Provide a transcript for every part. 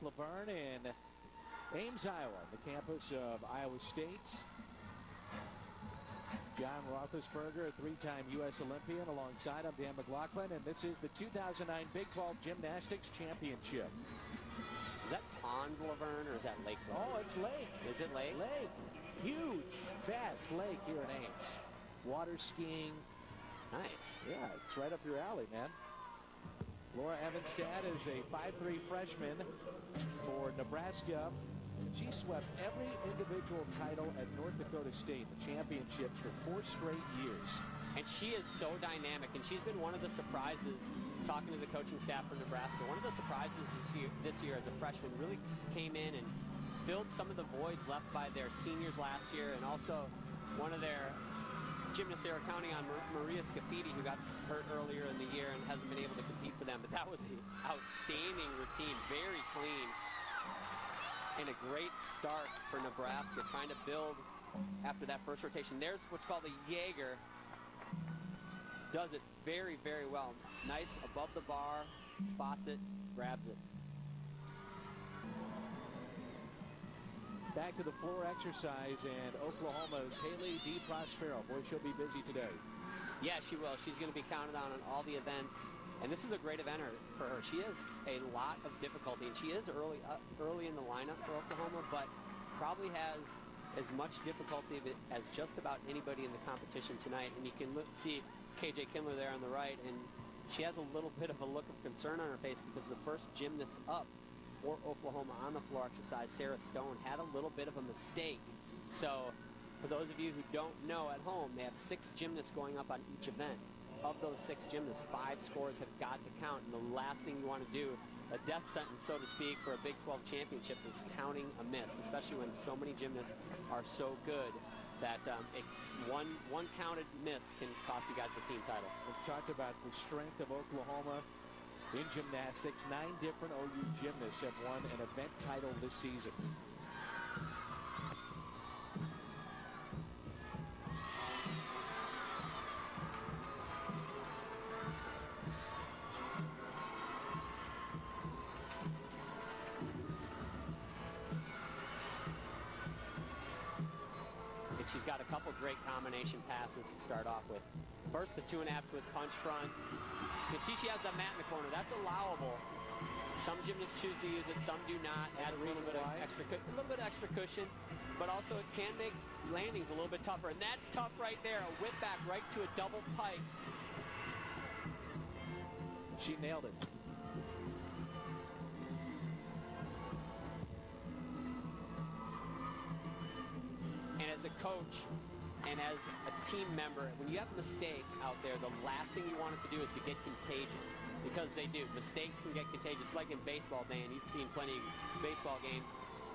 Laverne in Ames, Iowa, the campus of Iowa State. John Roethlisberger, a three-time U.S. Olympian. Alongside him, Dan McLaughlin, and this is the 2009 Big 12 Gymnastics Championship. Is that Pond Laverne or is that Lake Laverne? Oh, it's Lake. Is it Lake? Lake. Huge, fast lake here in Ames. Water skiing. Nice. Yeah, it's right up your alley, man. Lora Evanstad is a 5'3" freshman for Nebraska. She swept every individual title at North Dakota State, the championships, for 4 straight years. And she is so dynamic, and she's been one of the surprises, talking to the coaching staff for Nebraska, one of the surprises this year as a freshman, really came in and filled some of the voids left by their seniors last year, and also one of their gymnasts, they were counting on Maria Scafidi, who got hurt earlier in the year and hasn't been able to compete for them, but that was an outstanding routine, very clean, and a great start for Nebraska, trying to build after that first rotation. There's what's called a Jaeger. Does it very, very well. Nice above the bar, spots it, grabs it. Back to the floor exercise, and Oklahoma's Haley Deprospero. Boy, she'll be busy today. Yeah, she will. She's going to be counted on all the events. And this is a great event for her. She has a lot of difficulty, and she is early in the lineup for Oklahoma, but probably has as much difficulty as just about anybody in the competition tonight. And you can see KJ Kindler there on the right, and she has a little bit of a look of concern on her face because the first gymnast up for Oklahoma on the floor exercise, Sarah Stone, had a little bit of a mistake. So for those of you who don't know at home, they have 6 gymnasts going up on each event. Of those 6 gymnasts, 5 scores have got to count, and the last thing you want to do, a death sentence, so to speak, for a Big 12 championship is counting a miss, especially when so many gymnasts are so good that one counted miss can cost you guys the team title. We've talked about the strength of Oklahoma in gymnastics. 9 different OU gymnasts have won an event title this season. She's got a couple great combination passes to start off with. First, the 2.5 twist punch front. You can see she has that mat in the corner. That's allowable. Some gymnasts choose to use it, some do not. Add a little bit of extra cushion, but also it can make landings a little bit tougher. And that's tough right there. A whip back right to a double pike. She nailed it. And as a coach and as a team member, when you have a mistake out there, the last thing you want it to do is to get contagious, because they do. Mistakes can get contagious, like in baseball, Dan. You've seen plenty of baseball games.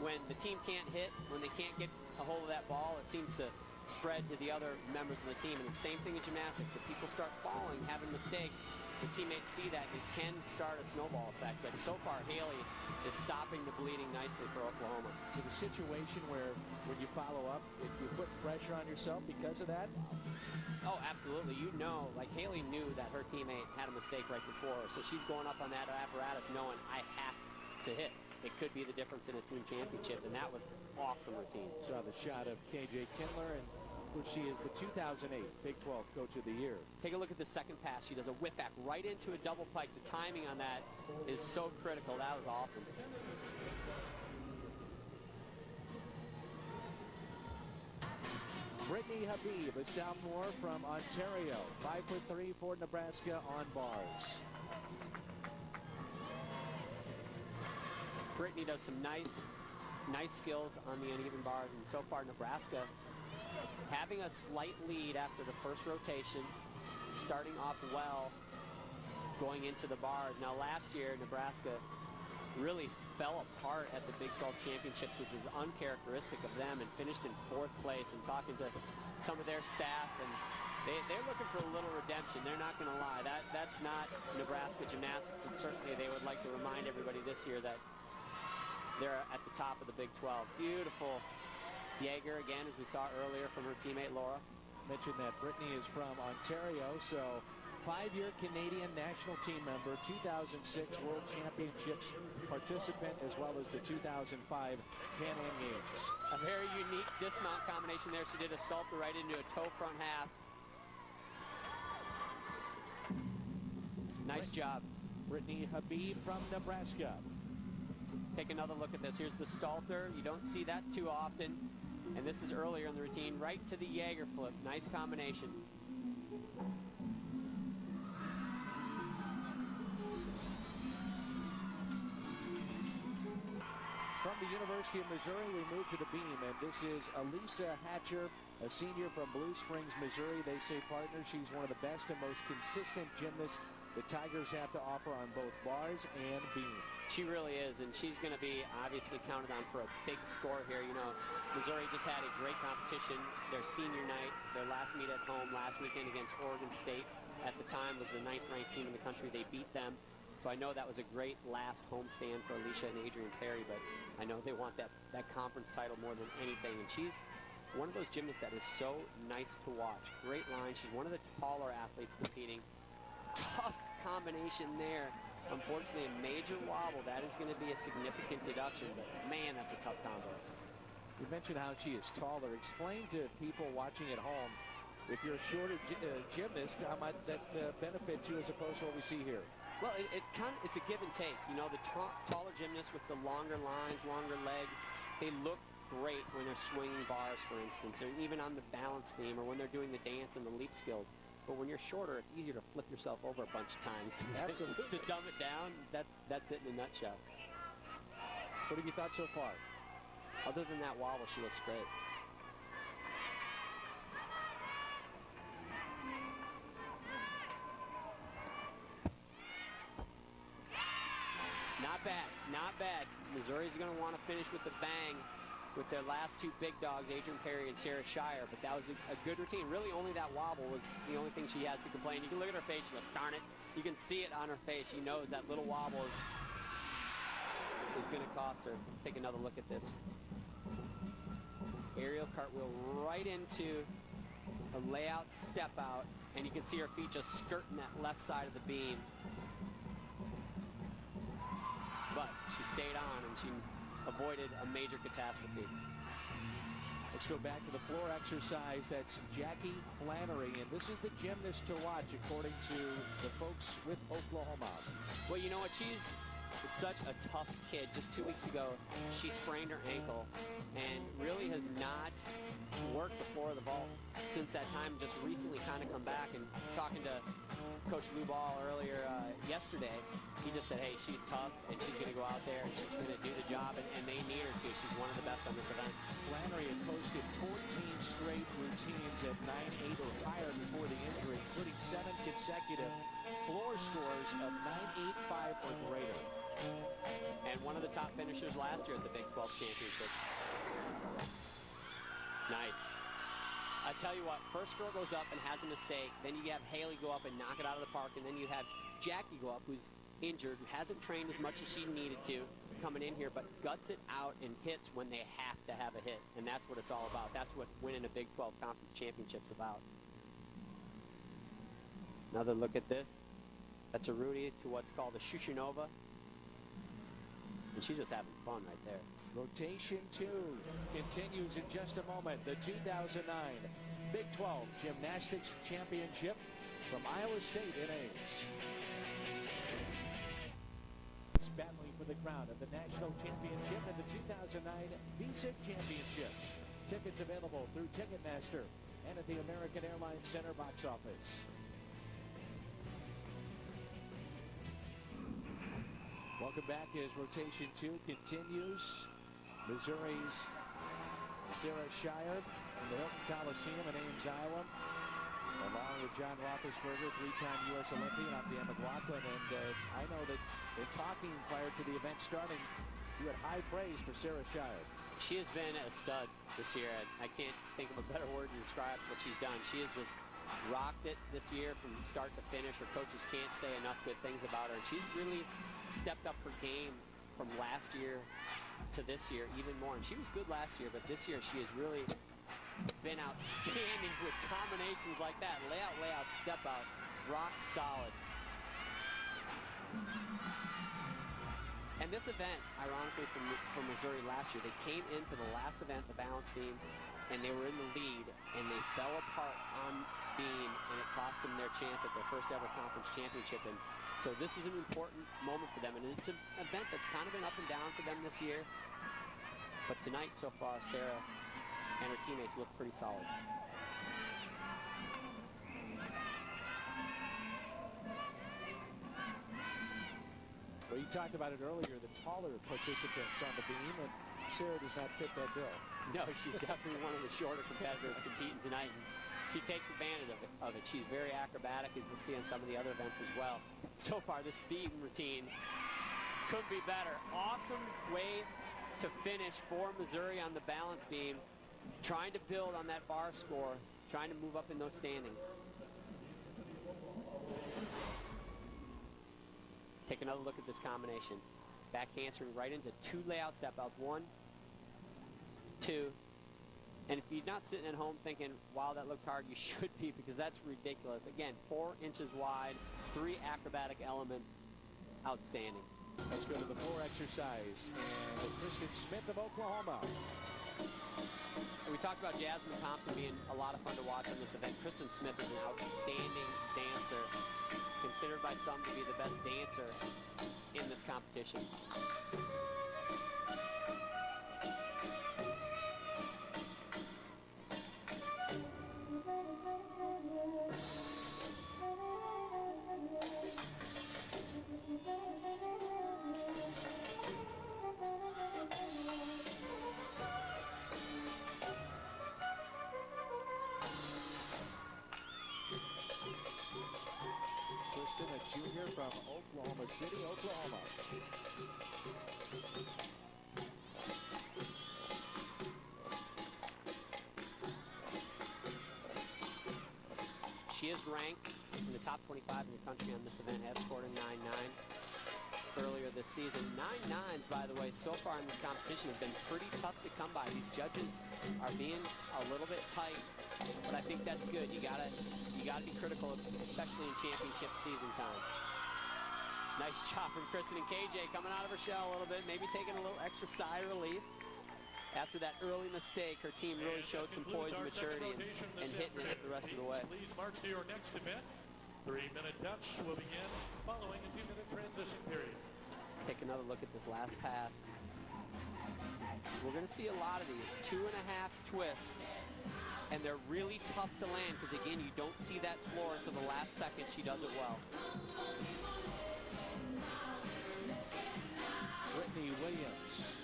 When the team can't hit, when they can't get a hold of that ball, it seems to spread to the other members of the team. And the same thing in gymnastics. If people start falling, having mistakes, the teammates see that, it can start a snowball effect. But so far, Haley is stopping the bleeding nicely for Oklahoma. So the situation where when you follow up, if you put pressure on yourself because of that? Oh, absolutely. You know, like Haley knew that her teammate had a mistake right before her, so she's going up on that apparatus knowing I have to hit. It could be the difference in a team championship, and that was awesome routine. Saw the shot of KJ Kindler, and she is the 2008 Big 12 Coach of the Year. Take a look at the second pass. She does a whip back right into a double pike. The timing on that is so critical. That was awesome. Brittnee Habbib, a sophomore from Ontario, 5'3" for Nebraska on bars. Brittnee does some nice skills on the uneven bars, and so far Nebraska having a slight lead after the first rotation, starting off well, going into the bars. Now last year, Nebraska really fell apart at the Big 12 Championships, which is uncharacteristic of them, and finished in 4th place. And talking to some of their staff, and they're looking for a little redemption. They're not going to lie. That's not Nebraska gymnastics, and certainly they would like to remind everybody this year that they're at the top of the Big 12. Beautiful Jaeger again, as we saw earlier from her teammate Lora. Mentioned that Brittnee is from Ontario, so 5-year Canadian national team member, 2006 World Championships participant as well as the 2005 Handling Games. A very unique dismount combination there. She did a sculptor right into a toe front half. Nice job. Brittnee Habbib from Nebraska. Take another look at this. Here's the Stalter. You don't see that too often. And this is earlier in the routine. Right to the Jaeger flip. Nice combination. From the University of Missouri, we move to the beam, and this is Alicia Hatcher, a senior from Blue Springs, Missouri. They say, partner, she's one of the best and most consistent gymnasts the Tigers have to offer on both bars and beam. She really is, and she's going to be obviously counted on for a big score here. You know, Missouri just had a great competition. Their senior night, their last meet at home last weekend against Oregon State. At the time was the 9th-ranked team in the country. They beat them. So I know that was a great last homestand for Alicia and Adrian Perry, but I know they want that conference title more than anything. And she's one of those gymnasts that is so nice to watch. Great line. She's one of the taller athletes competing. Tough combination there. Unfortunately, a major wobble. That is going to be a significant deduction, but man, that's a tough combo. You mentioned how she is taller. Explain to people watching at home, if you're a shorter gymnast, how might that benefit you as opposed to what we see here? Well, it's a give and take. You know, the taller gymnasts with the longer lines, longer legs, they look great when they're swinging bars, for instance, or even on the balance beam, or when they're doing the dance and the leap skills. But when you're shorter, it's easier to flip yourself over a bunch of times to dumb it down. That's it in a nutshell. What have you thought so far? Other than that wobble, she looks great. Not bad, not bad. Missouri's going to want to finish with a bang with their last two big dogs, Adrian Perry and Shire, but that was a good routine. Really, only that wobble was the only thing she has to complain. You can look at her face, she goes, darn it. You can see it on her face. She knows that little wobble is going to cost her. Take another look at this. Aerial cartwheel right into a layout step out, and you can see her feet just skirting that left side of the beam. But she stayed on, and she avoided a major catastrophe. Let's go back to the floor exercise. That's Jackie Flanery, and this is the gymnast to watch, according to the folks with Oklahoma. Well, you know what? She's such a tough kid. Just 2 weeks ago, she sprained her ankle and really has not worked the floor of the vault since that time. Just recently kind of come back, and talking to Coach Lou Ball earlier yesterday, he just said, hey, she's tough, and she's going to go out there, and she's going to do the job, and they need her to. She's one of the best on this event. Flanery had posted 14 straight routines at 9-8 or higher before the injury, including 7 consecutive floor scores of 9-8-5 or greater. And one of the top finishers last year at the Big 12 Championship. Nice. I tell you what, first girl goes up and has a mistake, then you have Haley go up and knock it out of the park, and then you have Jackie go up, who's injured, hasn't trained as much as she needed to coming in here, but guts it out and hits when they have to have a hit, and that's what it's all about. That's what winning a Big 12 Conference Championship's about. Another look at this. That's a Rudy to what's called a Shushinova, and she's just having fun right there. Rotation 2 continues in just a moment. The 2009 Big 12 Gymnastics Championship from Iowa State in Ames. It's battling for the crown of the National Championship and the 2009 Visa Championships. Tickets available through Ticketmaster and at the American Airlines Center box office. Welcome back as rotation 2 continues. Missouri's Sarah Shire from the Hilton Coliseum in Ames, Iowa, along with John Roethlisberger, 3-time U.S. Olympian, Optian McLaughlin. And I know that in talking prior to the event starting, you had high praise for Sarah Shire. She has been a stud this year. I can't think of a better word to describe what she's done. She has just rocked it this year from start to finish. Her coaches can't say enough good things about her. And she's really stepped up her game from last year to this year even more. And she was good last year, but this year she has really been outstanding with combinations like that. Layout, step out, rock solid. And this event, ironically, from Missouri last year, they came into the last event, the balance beam, and they were in the lead, and they fell apart on beam, and it cost them their chance at their first ever conference championship. And so this is an important moment for them, and it's an event that's kind of been up and down for them this year. But tonight, so far, Sarah and her teammates look pretty solid. Well, you talked about it earlier, the taller participants on the beam, and Sarah does not fit that bill. No, she's definitely one of the shorter competitors competing tonight, and she takes advantage of it. She's very acrobatic, as you'll see on some of the other events as well. So far, this beam routine couldn't be better. Awesome way to finish for Missouri on the balance beam, trying to build on that bar score, trying to move up in those standings. Take another look at this combination. Back handspring right into 2 layout step outs. 1, 2. And if you're not sitting at home thinking, wow, that looked hard, you should be, because that's ridiculous. Again, 4 inches wide, 3 acrobatic elements. Outstanding. Let's go to the floor exercise. And Kristin Smith of Oklahoma. And we talked about Jasmine Thompson being a lot of fun to watch on this event. Kristin Smith is an outstanding dancer, considered by some to be the best dancer in this competition. Kristin, a junior from Oklahoma City, Oklahoma. She is ranked in the top 25 in the country on this event, has scored a 9.9 earlier this season. 9.9s, by the way, so far in this competition has been pretty tough to come by. These judges are being a little bit tight, but I think that's good. You gotta be critical, especially in championship season time. Nice job from Kristin, and KJ coming out of her shell a little bit, maybe taking a little extra sigh of relief. After that early mistake, her team really showed some poise and maturity and hitting it the rest of the way. Please march to your next event. 3-minute touch will begin following a 2-minute transition period. Take another look at this last pass. We're going to see a lot of these 2.5 twists, and they're really tough to land because, again, you don't see that floor until the last second. She does it well. Britnee Williams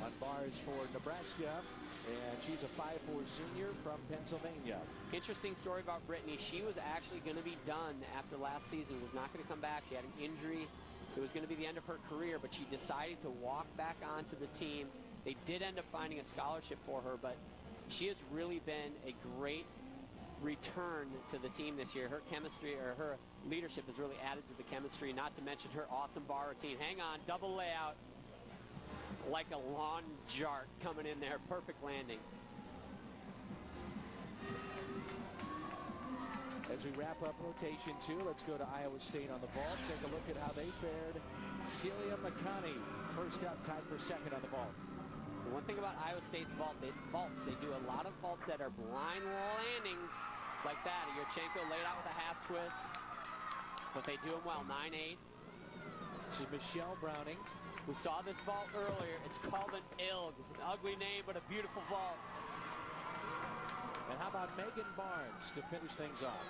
on bars for Nebraska, and she's a 5'4" senior from Pennsylvania. Interesting story about Britnee. She was actually going to be done after last season, was not going to come back. She had an injury. It was going to be the end of her career, but she decided to walk back onto the team. They did end up finding a scholarship for her, but she has really been a great return to the team this year. Her chemistry, or her leadership, has really added to the chemistry, not to mention her awesome bar routine. Hang on, double layout, like a lawn jart coming in there. Perfect landing. As we wrap up rotation 2, let's go to Iowa State on the vault. Take a look at how they fared. Ceilia Maccani, first up, tied for second on the vault. The one thing about Iowa State's vaults, they do a lot of vaults that are blind wall landings like that. Yurchenko laid out with a half twist, but they do them well. 9-8. This is Michelle Browning. We saw this vault earlier. It's called an ILG. An ugly name, but a beautiful vault. And how about Megan Barnes to finish things off?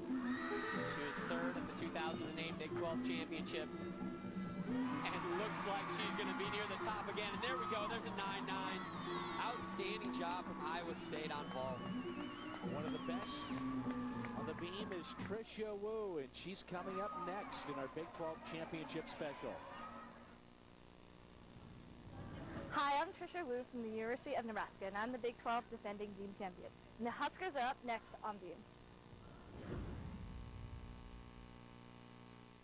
She was third at the 2008 Big 12 Championships. And looks like she's going to be near the top again. And there we go. There's a 9-9. Outstanding job from Iowa State on vault. One of the best on the beam is Trisha Wu, and she's coming up next in our Big 12 Championship special. Hi, I'm Trisha Wu from the University of Nebraska, and I'm the Big 12 defending beam champion. And the Huskers are up next on beam.